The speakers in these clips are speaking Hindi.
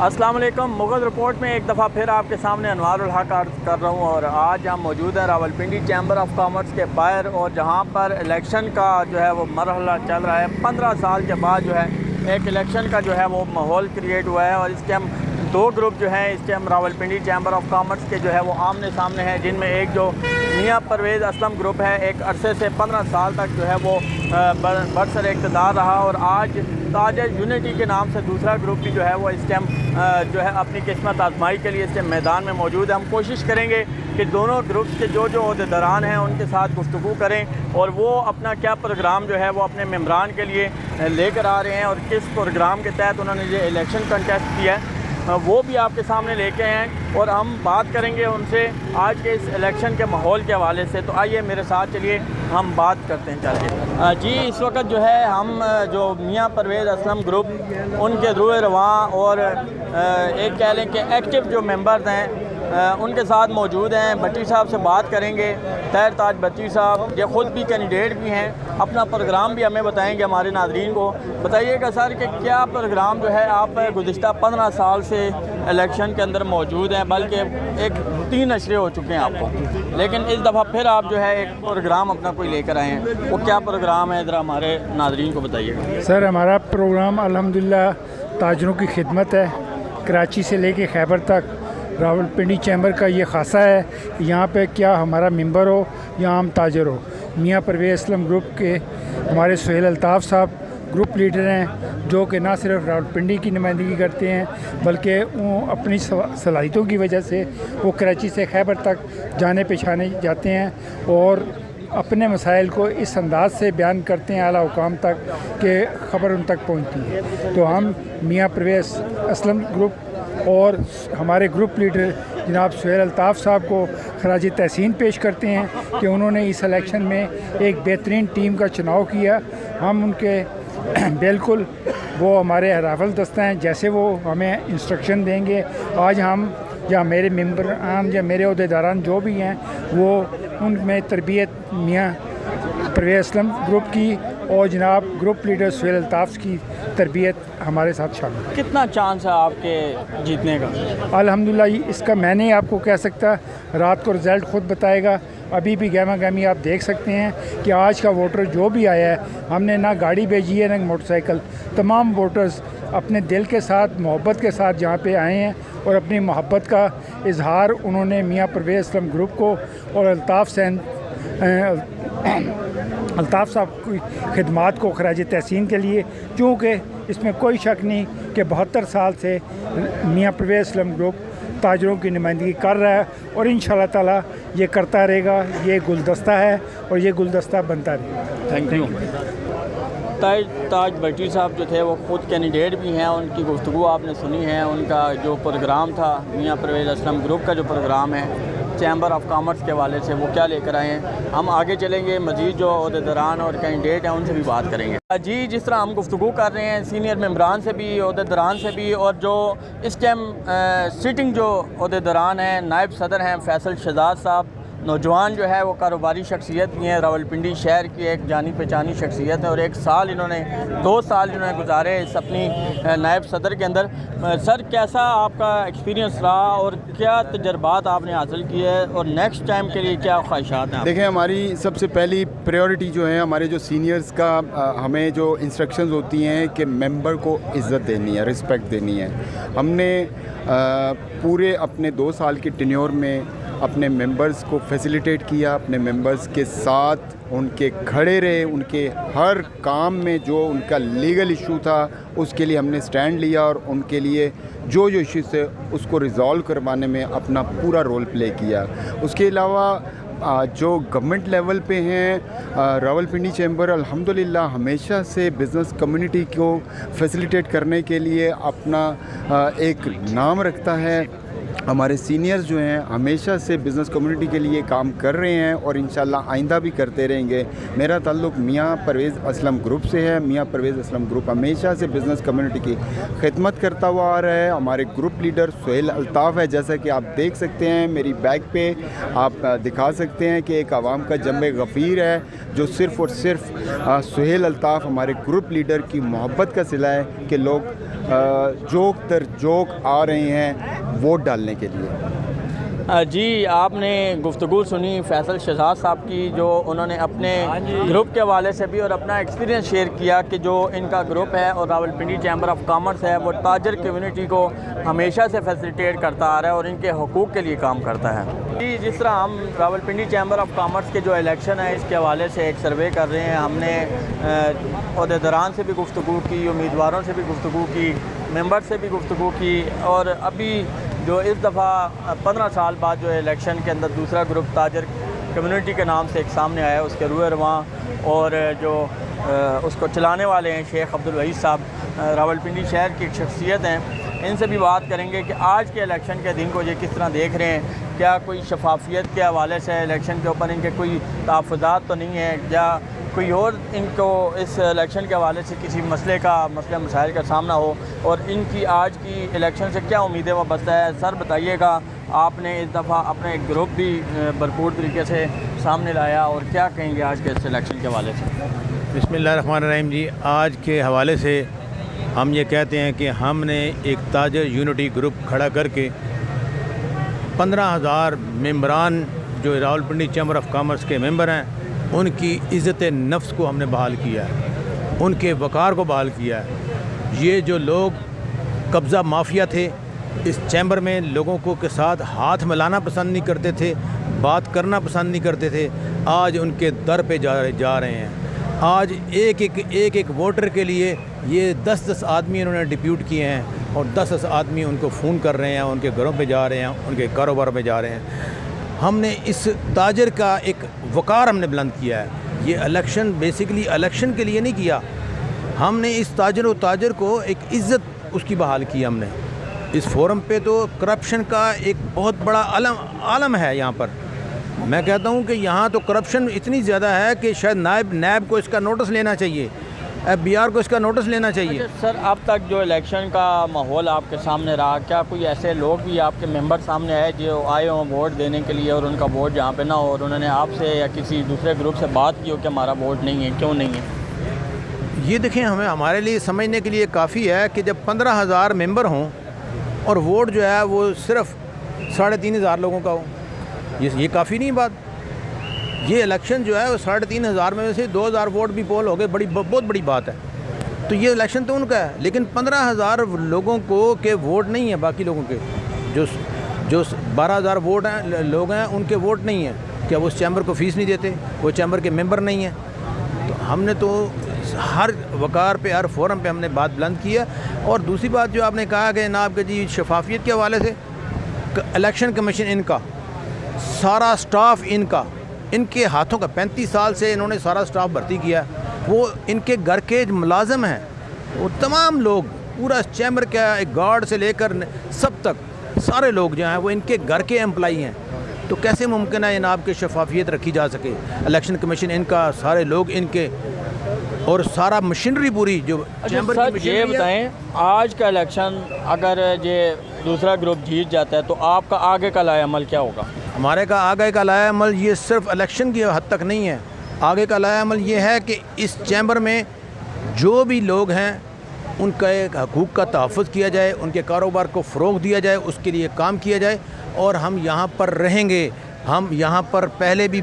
अस्सलाम वालेकुम। मुग़ल रिपोर्ट में एक दफ़ा फिर आपके सामने अनवारुल हक अर्ज़ कर रहा हूँ और आज हम मौजूद हैं रावलपिंडी चैम्बर ऑफ कॉमर्स के बाहर, और जहाँ पर इलेक्शन का जो है वो मरहला चल रहा है। 15 साल के बाद जो है एक इलेक्शन का जो है वो माहौल क्रिएट हुआ है, और इसके हम दो ग्रुप जो हैं इसके हम रावलपिंडी चैम्बर ऑफ कॉमर्स के जो है वो आमने सामने हैं, जिनमें एक जो मियाँ परवेज़ असलम ग्रुप है, एक अरसे से 15 साल तक जो है वो बरसर इक़्तिदार रहा, और आज ताज यूनिटी के नाम से दूसरा ग्रुप भी जो है वो इस टाइम जो है अपनी किस्मत आजमाई के लिए इस टाइम मैदान में मौजूद है। हम कोशिश करेंगे कि दोनों ग्रुप्स के जो ओहदेदारान हैं उनके साथ गुफ्तगू करें और वो अपना क्या प्रोग्राम जो है वो अपने मेम्बरान के लिए लेकर आ रहे हैं, और किस प्रोग्राम के तहत उन्होंने ये इलेक्शन कंटेस्ट किया है वो भी आपके सामने लेके हैं, और हम बात करेंगे उनसे आज के इस इलेक्शन के माहौल के हवाले से। तो आइए मेरे साथ चलिए हम बात करते हैं। चलिए जी, इस वक्त जो है हम जो मियाँ परवेज़ असलम ग्रुप उनके रूए रवां और एक कह लें कि एक्टिव जो मेंबर्स हैं उनके साथ मौजूद हैं। भट्टी साहब से बात करेंगे। तैर ताज भट्टी साहब ये ख़ुद भी कैंडिडेट भी हैं, अपना प्रोग्राम भी हमें बताएंगे, हमारे नाज़रीन को बताइएगा सर कि क्या प्रोग्राम जो है आप गुज़िश्ता 15 साल से इलेक्शन के अंदर मौजूद हैं, बल्कि एक 3 नशरे हो चुके हैं आपको, लेकिन इस दफ़ा फिर आप जो है एक प्रोग्राम अपना कोई लेकर आए हैं, वो क्या प्रोग्राम है ज़रा हमारे नाज़रीन को बताइएगा। सर हमारा प्रोग्राम अल्हम्दुलिल्लाह ताजरों की खिदमत है। कराची से लेके खैबर तक रावलपिंडी चैम्बर का ये खासा है, यहाँ पे क्या हमारा मेंबर हो या आम ताजर हो। मियाँ परवेज़ असलम ग्रुप के हमारे सुहेल अल्ताफ़ साहब ग्रुप लीडर हैं, जो कि ना सिर्फ रावलपिंडी की नुमाइंदगी करते हैं बल्कि वो अपनी सलाहियतों की वजह से वो कराची से खैबर तक जाने पहचाने जाते हैं और अपने मसाइल को इस अंदाज से बयान करते हैं आला हुकाम तक कि ख़बर उन तक पहुँचती है। तो हम मियाँ परवेज़ असलम ग्रुप और हमारे ग्रुप लीडर जनाब सुहेल अल्ताफ़ साहब को खराज तहसीन पेश करते हैं कि उन्होंने इस इलेक्शन में एक बेहतरीन टीम का चुनाव किया। हम उनके बिल्कुल वो हमारे राफल दस्ता हैं, जैसे वो हमें इंस्ट्रक्शन देंगे। आज हम या मेरे मेंबरान या मेरे ओहदेदारान जो भी हैं वो उनमें तरबियत मियाँ परवेज़ असलम ग्रुप की और जनाब ग्रुप लीडर सुहेल अल्ताफ़ की तरबियत हमारे साथ शामिल। कितना चांस है आपके जीतने का? अल्हम्दुलिल्लाह इसका मैं नहीं आपको कह सकता, रात को रिज़ल्ट ख़ुद बताएगा। अभी भी गहमा गहमी आप देख सकते हैं कि आज का वोटर जो भी आया है, हमने ना गाड़ी भेजी है ना मोटरसाइकिल, तमाम वोटर्स अपने दिल के साथ मोहब्बत के साथ यहाँ पे आए हैं और अपनी मोहब्बत का इजहार उन्होंने मियाँ परवेज़ असलम ग्रुप को और अल्ताफ़ साहब की खिदमात को खराज तहसीन के लिए, चूँकि इसमें कोई शक नहीं कि 72 साल से मियाँ परवेज़ असलम ग्रुप ताजरों की नुमाइंदगी कर रहा है और इंशाअल्लाह ताला ये करता रहेगा। ये गुलदस्ता है और ये गुलदस्ता बनता रहेगा। Thank you. ताज भट्टी साहब जो थे वो ख़ुद कैंडिडेट भी हैं, उनकी गुफ्तगू आपने सुनी है। उनका जो प्रोग्राम था मियाँ परवेज़ असलम ग्रुप का जो प्रोग्राम है चैम्बर ऑफ कॉमर्स के हवाले से, वो क्या लेकर आए हैं। हम आगे चलेंगे, मज़ीद जो ओहदेदारान और कैंडिडेट हैं उनसे भी बात करेंगे। जी, जिस तरह हम गुफ्तगू कर रहे हैं सीनियर मेम्बरान से भी, ओहदेदारान से भी, और जो इस टाइम सिटिंग जो ओहदेदारान हैं, नायब सदर हैं फैसल शहजाद साहब, नौजवान जो है वो कारोबारी शख्सियत भी हैं, रावलपिंडी शहर की एक जानी पहचानी शख्सियत है, और 2 साल इन्होंने गुजारे इस अपनी नायब सदर के अंदर। सर कैसा आपका एक्सपीरियंस रहा और क्या तजर्बात आपने हासिल किए हैं और नेक्स्ट टाइम के लिए क्या ख्वाहिशात हैं? देखें, हमारी सबसे पहली प्रायोरिटी जो है हमारे जो सीनियर्स का हमें जो इंस्ट्रक्शंस होती हैं कि मेंबर को इज़्ज़त देनी है, रिस्पेक्ट देनी है। हमने पूरे अपने 2 साल के टेन्योर में अपने मेंबर्स को फैसिलिटेट किया, अपने मेंबर्स के साथ उनके खड़े रहे, उनके हर काम में जो उनका लीगल इशू था उसके लिए हमने स्टैंड लिया और उनके लिए जो इश्यूज़ थे उसको रिज़ॉल्व करवाने में अपना पूरा रोल प्ले किया। उसके अलावा जो गवर्नमेंट लेवल पे हैं, रावलपिंडी चैम्बर अल्हम्दुलिल्लाह हमेशा से बिज़नेस कम्युनिटी को फैसिलिटेट करने के लिए अपना एक नाम रखता है। हमारे सीनियर्स जो हैं हमेशा से बिज़नेस कम्युनिटी के लिए काम कर रहे हैं और इंशाल्लाह आइंदा भी करते रहेंगे। मेरा ताल्लुक़ मियाँ परवेज़ असलम ग्रुप से है। मियाँ परवेज़ असलम ग्रुप हमेशा से बिज़नेस कम्युनिटी की खिदमत करता हुआ आ रहा है। हमारे ग्रुप लीडर सुहेल अल्ताफ़ है, जैसा कि आप देख सकते हैं मेरी बैक पे आप दिखा सकते हैं कि एक आवाम का जम्ब गफ़ीर है, जो सिर्फ़ और सिर्फ सुहेल अल्ताफ़ हमारे ग्रुप लीडर की मोहब्बत का सिला है कि लोग जोक दर जोक आ रहे हैं वोट डालने के लिए। जी, आपने गुफ्तगू सुनी फैसल शहजाद साहब की, जो उन्होंने अपने ग्रुप के हवाले से भी और अपना एक्सपीरियंस शेयर किया कि जो इनका ग्रुप है और रावलपिंडी चैम्बर ऑफ कॉमर्स है वो ताजर कम्युनिटी को हमेशा से फैसिलिटेट करता आ रहा है और इनके हकूक़ के लिए काम करता है। जी, जिस तरह हम रावलपिंडी चैम्बर ऑफ कॉमर्स के जो इलेक्शन है इसके हवाले से एक सर्वे कर रहे हैं, हमने अहदेदारान से भी गुफ्तगू की, उम्मीदवारों से भी गुफ्तगू की, मेंबर से भी गुफ्तगू की, और अभी जो इस दफ़ा 15 साल बाद जो इलेक्शन के अंदर दूसरा ग्रुप ताजर कम्युनिटी के नाम से एक सामने आया, उसके रूए रवां और जो उसको चलाने वाले हैं शेख अब्दुल वहीद साहब रावलपिंडी शहर की एक शख्सियत हैं, इनसे भी बात करेंगे कि आज के इलेक्शन के दिन को ये किस तरह देख रहे हैं। क्या कोई शफाफियत के हवाले से इलेक्शन के ऊपर इनके कोई तहफ़्फ़ुज़ात तो नहीं है, या कोई और इनको इस इलेक्शन के हवाले से किसी मसले मसाइल का सामना हो, और इनकी आज की इलेक्शन से क्या उम्मीदें वाबस्ता है। सर बताइएगा, आपने इस दफ़ा अपना एक ग्रुप भी भरपूर तरीके से सामने लाया, और क्या कहेंगे आज के इस इलेक्शन के हवाले से। बिस्मिल्लाहिर्रहमानिर्रहीम जी, आज के हवाले से हम ये कहते हैं कि हमने एक ताजर यूनिटी ग्रुप खड़ा करके 15,000 मेंबरान जो रावलपिंडी चैम्बर ऑफ कॉमर्स के मेंबर हैं उनकी इज़्ज़त नफ्स को हमने बहाल किया है, उनके वक़ार को बहाल किया है। ये जो लोग कब्ज़ा माफिया थे, इस चैम्बर में लोगों को के साथ हाथ मिलाना पसंद नहीं करते थे, बात करना पसंद नहीं करते थे, आज उनके दर पे जा रहे हैं। आज एक एक वोटर के लिए ये 10-10 आदमी इन्होंने डिप्यूट किए हैं और 10-10 आदमी उनको फ़ोन कर रहे हैं, उनके घरों पे जा रहे हैं, उनके कारोबार में जा रहे हैं। हमने इस ताजर का एक वक़ार हमने बुलंद किया है। ये इलेक्शन बेसिकली इलेक्शन के लिए नहीं किया, हमने इस ताजर को एक इज़्ज़त उसकी बहाल की। हमने इस फोरम पे तो करप्शन का एक बहुत बड़ा आलम है यहाँ पर। मैं कहता हूँ कि यहाँ तो करप्शन इतनी ज़्यादा है कि शायद नायब को इसका नोटिस लेना चाहिए, FBR को इसका नोटिस लेना चाहिए। अच्छा सर, अब तक जो इलेक्शन का माहौल आपके सामने रहा, क्या कोई ऐसे लोग भी आपके मेंबर सामने आए जो आए हों वोट देने के लिए और उनका वोट जहाँ पे ना हो, और उन्होंने आपसे या किसी दूसरे ग्रुप से बात की हो कि हमारा वोट नहीं है, क्यों नहीं है? ये देखें, हमारे लिए समझने के लिए काफ़ी है कि जब 15,000 मेंबर हों और वोट जो है वो सिर्फ 3,500 लोगों का हो, ये काफ़ी नहीं बात। ये इलेक्शन जो है वो 3,500 में से 2,000 वोट भी पोल हो गए, बहुत बड़ी बात है। तो ये इलेक्शन तो उनका है, लेकिन 15,000 लोगों को के वोट नहीं है, बाकी लोगों के जो 12,000 वोट हैं लोग हैं उनके वोट नहीं है। क्या वो उस चैम्बर को फ़ीस नहीं देते, वो चैम्बर के मेंबर नहीं हैं? तो हमने तो हर वक़ार पे, हर फोरम पे हमने बात बुलंद की है। और दूसरी बात जो आपने कहा कि जनाब के जी शफाफियत के हवाले से, इलेक्शन कमीशन इनका सारा स्टाफ इनके हाथों का 35 साल से इन्होंने सारा स्टाफ भर्ती किया, वो इनके घर के मुलाजम हैं, वो तमाम लोग, पूरा चैम्बर का एक गार्ड से लेकर सब तक सारे लोग जो हैं वो इनके घर के एम्प्लाई हैं। तो कैसे मुमकिन है जनाब की शफाफियत रखी जा सके? इलेक्शन कमीशन इनका, सारे लोग इनके, और सारा मशीनरी पूरी जो चैम्बर की मशीनरी। ये बताएं, आज का इलेक्शन अगर ये दूसरा ग्रुप जीत जाता है तो आपका आगे का लाया अमल क्या होगा? हमारे का आगे का लाया अमल ये सिर्फ इलेक्शन की हद तक नहीं है। आगे का लाया अमल ये है कि इस चैम्बर में जो भी लोग हैं उनका एक हकूक़ का तहफ़्फ़ुज़ किया जाए, उनके कारोबार को फ़रोग़ दिया जाए, उसके लिए काम किया जाए। और हम यहाँ पर रहेंगे, हम यहाँ पर पहले भी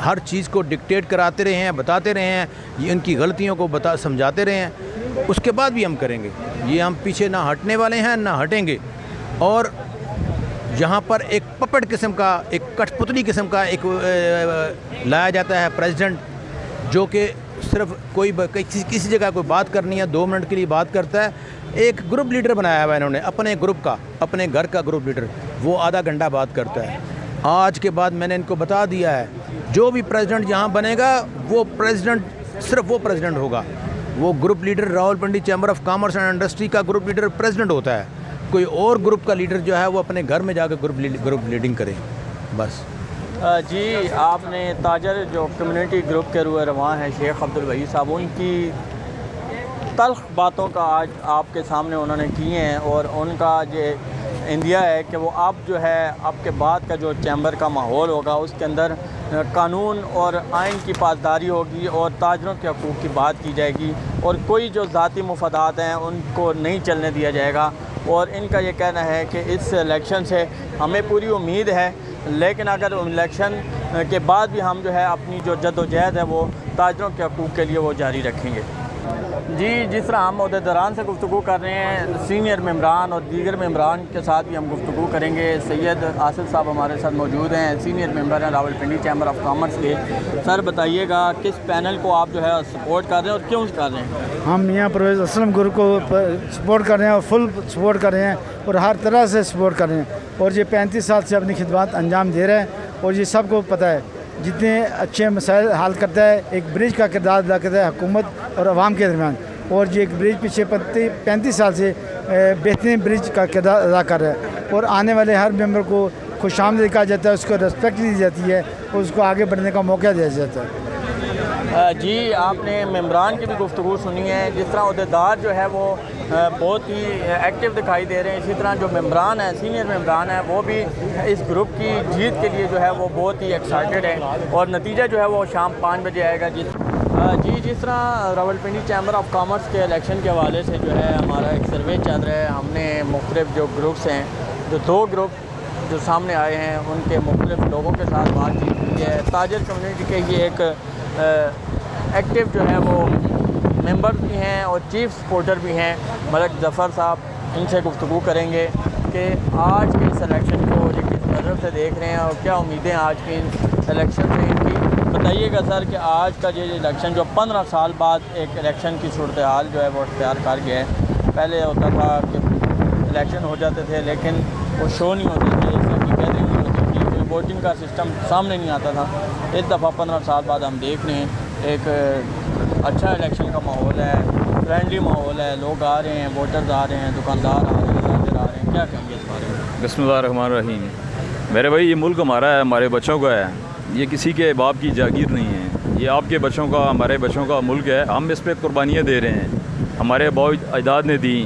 हर चीज़ को डिक्टेट कराते रहे हैं, बताते रहे हैं, ये इनकी गलतियों को समझाते रहे हैं, उसके बाद भी हम करेंगे। ये हम पीछे ना हटने वाले हैं, ना हटेंगे। और यहाँ पर एक पपेट किस्म का, एक कठपुतली किस्म का एक लाया जाता है प्रेसिडेंट, जो कि सिर्फ किसी जगह कोई बात करनी है 2 मिनट के लिए बात करता है। एक ग्रुप लीडर बनाया हुआ है इन्होंने, अपने ग्रुप का, अपने घर का ग्रुप लीडर, वो आधा घंटा बात करता है। आज के बाद मैंने इनको बता दिया है, जो भी प्रेसिडेंट यहाँ बनेगा वो प्रेसिडेंट, सिर्फ वो प्रेसिडेंट होगा। वो group leader Rawalpindi chamber of commerce and industry का ग्रुप लीडर प्रेसिडेंट होता है। कोई और ग्रुप का लीडर जो है वो अपने घर में जाकर ग्रुप लीडिंग करे, बस। जी, आपने ताजर जो कम्युनिटी ग्रुप के रूए रवां हैं शेख अब्दुल वहीद साहब, उनकी तल्ख बातों का आज आपके सामने उन्होंने किए हैं, और उनका ये इंडिया है कि वो अब जो है अब के बाद का जो चैम्बर का माहौल होगा उसके अंदर कानून और आइन की पासदारी होगी और ताजरों के हकूक़ की बात की जाएगी और कोई जो ज़ाती मुफादात हैं उनको नहीं चलने दिया जाएगा। और इनका ये कहना है कि इस इलेक्शन से हमें पूरी उम्मीद है, लेकिन अगर इलेक्शन के बाद भी हम जो है अपनी जो जद्दोजहद है वो ताजरों के हकूक़ के लिए वो जारी रखेंगे। जी, जिस तरह हम अहदेदारान से गुफ्तगू कर रहे हैं, सीनियर मेम्बरान और दीगर मेम्बरान के साथ भी हम गुफ्तगू करेंगे। सैयद आसिफ साहब हमारे साथ मौजूद हैं, सीनियर मेम्बर हैं रावलपिंडी चैम्बर ऑफ कॉमर्स के। सर बताइएगा किस पैनल को आप जो है सपोर्ट कर रहे हैं और क्यों कर रहे हैं? हम मियाँ परवेज़ असलम गुरु को सपोर्ट कर रहे हैं और फुल सपोर्ट कर रहे हैं और हर तरह से सपोर्ट कर रहे हैं और ये 35 साल से अपनी खिदमत अंजाम दे रहे हैं और ये सबको पता है जितने अच्छे मसाइल हल करता है, एक ब्रिज का किरदार अदा करता है हुकूमत और आवाम के दरमियान। और ये एक ब्रिज पिछले 35 साल से बेहतरीन ब्रिज का किरदार अदा कर रहा है और आने वाले हर मेंबर को खुशामदीद कहा जाता है, उसको रिस्पेक्ट दी जाती है और उसको आगे बढ़ने का मौका दिया जाता है। जी, आपने मेम्बरान की भी गुफ्तगू सुनी है। जिस तरह अहदेदार जो है वो बहुत ही एक्टिव दिखाई दे रहे हैं, इसी तरह जो मेम्बरान है, सीनियर मेम्बरान है, वो भी इस ग्रुप की जीत के लिए जो है वो बहुत ही एक्साइटेड है और नतीजा जो है वो शाम 5 बजे आएगा। जिस तरह रावलपिंडी चैम्बर ऑफ कॉमर्स के इलेक्शन के हवाले से जो है हमारा एक सर्वे चल रहा है। हमने मुख्तलिफ जो ग्रुप्स हैं, जो 2 ग्रुप जो सामने आए हैं, उनके मुख्तलिफ लोगों के साथ बातचीत की है। ताजर कम्युनिटी के ये एक एक्टिव जो है वो मेंबर भी हैं और चीफ सपोर्टर भी हैं, मलक ज़फ़र साहब। इनसे गुफ्तगू करेंगे कि आज के इस इलेक्शन को ये किस नज़र से देख रहे हैं और क्या उम्मीदें आज के इलेक्शन से इनकी। बताइएगा सर कि आज का ये इलेक्शन जो 15 साल बाद एक इलेक्शन की सूरत हाल जो है वो अख्तियार कर गया है। पहले होता था कि इलेक्शन हो जाते थे लेकिन वो शो नहीं होते थे, गैदरिंग नहीं होती थी, कोई वोटिंग का सिस्टम सामने नहीं आता था। इस दफ़ा 15 साल बाद हम देख रहे हैं एक अच्छा इलेक्शन का माहौल है, फ्रेंडली माहौल है, लोग आ रहे हैं, वोटर्स आ रहे हैं, दुकानदार आ रहे हैं, ताजर आ रहे हैं। क्या कहेंगे इस बारे में? बिस्मिल्लाहिर्रहमानिर्रहीम। मेरे भाई, ये मुल्क हमारा है, हमारे बच्चों का है, ये किसी के बाप की जागीर नहीं है। ये आपके बच्चों का, हमारे बच्चों का मुल्क है। हम इस पर कुर्बानियाँ दे रहे हैं, हमारे बाप अजदाद ने दी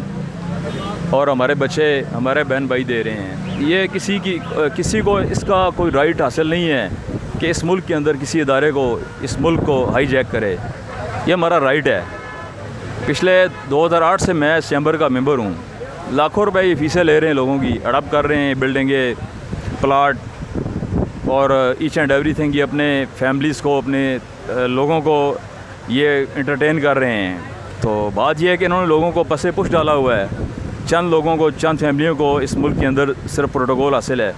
और हमारे बच्चे, हमारे बहन भाई दे रहे हैं। ये किसी को इसका कोई राइट हासिल नहीं है कि इस मुल्क के अंदर किसी इदारे को, इस मुल्क को हाईजैक करे। ये हमारा राइट है। पिछले 2008 से मैं इस चैम्बर का मेंबर हूँ। लाखों रुपए ये फ़ीसें ले रहे हैं लोगों की, अडप कर रहे हैं बिल्डिंगें, प्लाट और ईच एंड एवरीथिंग। ये अपने फैमिलीज़ को, अपने लोगों को ये एंटरटेन कर रहे हैं। तो बात यह है कि इन्होंने लोगों को पसे पुश डाला हुआ है। चंद लोगों को, चंद फैमिलियों को इस मुल्क के अंदर सिर्फ प्रोटोकॉल हासिल है,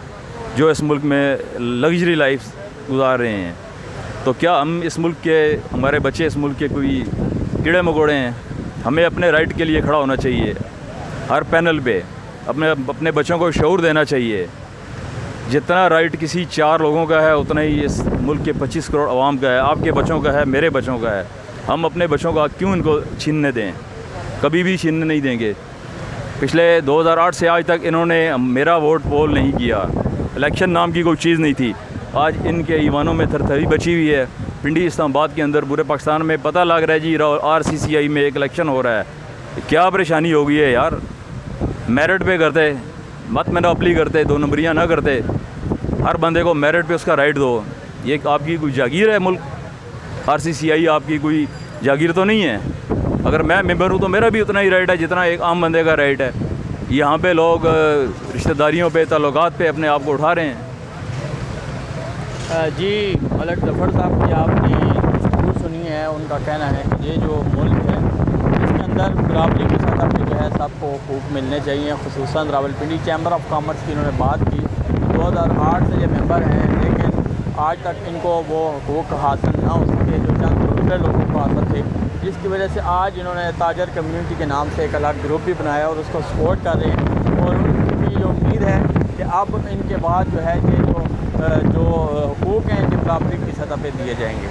जो इस मुल्क में लग्जरी लाइफ गुजार रहे हैं। तो क्या हम इस मुल्क के, हमारे बच्चे इस मुल्क के कोई कीड़े मकोड़े हैं? हमें अपने राइट के लिए खड़ा होना चाहिए। हर पैनल पे अपने बच्चों को शऊर देना चाहिए। जितना राइट किसी 4 लोगों का है उतना ही इस मुल्क के 25 करोड़ आवाम का है, आपके बच्चों का है, मेरे बच्चों का है। हम अपने बच्चों का क्यों इनको छीनने दें? कभी भी छीनने नहीं देंगे। पिछले 2008 से आज तक इन्होंने मेरा वोट पोल नहीं किया। इलेक्शन नाम की कोई चीज़ नहीं थी। आज इनके ईमानों में थरथरी बची हुई है। पिंडी इस्लामाबाद के अंदर पूरे पाकिस्तान में पता लग रहा है जी, RCCI में एक इलेक्शन हो रहा है। क्या परेशानी हो गई है यार? मेरिट पे करते, मत मोनोपोली करते, 2 नंबरियाँ ना करते। हर बंदे को मेरिट पे उसका राइट दो। ये आपकी कोई जागीर है मुल्क? RCCI आपकी कोई जागीर तो नहीं है। अगर मैं मेंबर हूँ तो मेरा भी उतना ही राइट है जितना एक आम बंदे का राइट है। यहाँ पे लोग रिश्तेदारियों पे, ताल्लुकात पे अपने आप को उठा रहे हैं। जी, मलक ज़फ़र साहब की आपने गुफ्तगू सुनी है। उनका कहना है कि ये जो मुल्क है इसके अंदर बराबरी की सतह पर जो है सबको हकूक़ मिलने चाहिए। खुसूसन रावलपिंडी चैम्बर ऑफ कॉमर्स की इन्होंने बात की। 2008 से ये मेंबर हैं लेकिन आज तक इनको वो हकूक़ हासिल ना हो सके जो चंद दूसरे लोगों को हासिल थे, जिसकी वजह से आज इन्होंने ताजर कम्युनिटी के नाम से एक अलग ग्रुप भी बनाया और उसको सपोर्ट कर रहे हैं। और उनकी ये उम्मीद है कि अब इनके बाद जो है ये जो हकूक़ हैं ये बराबरी की सतह पे दिए जाएंगे।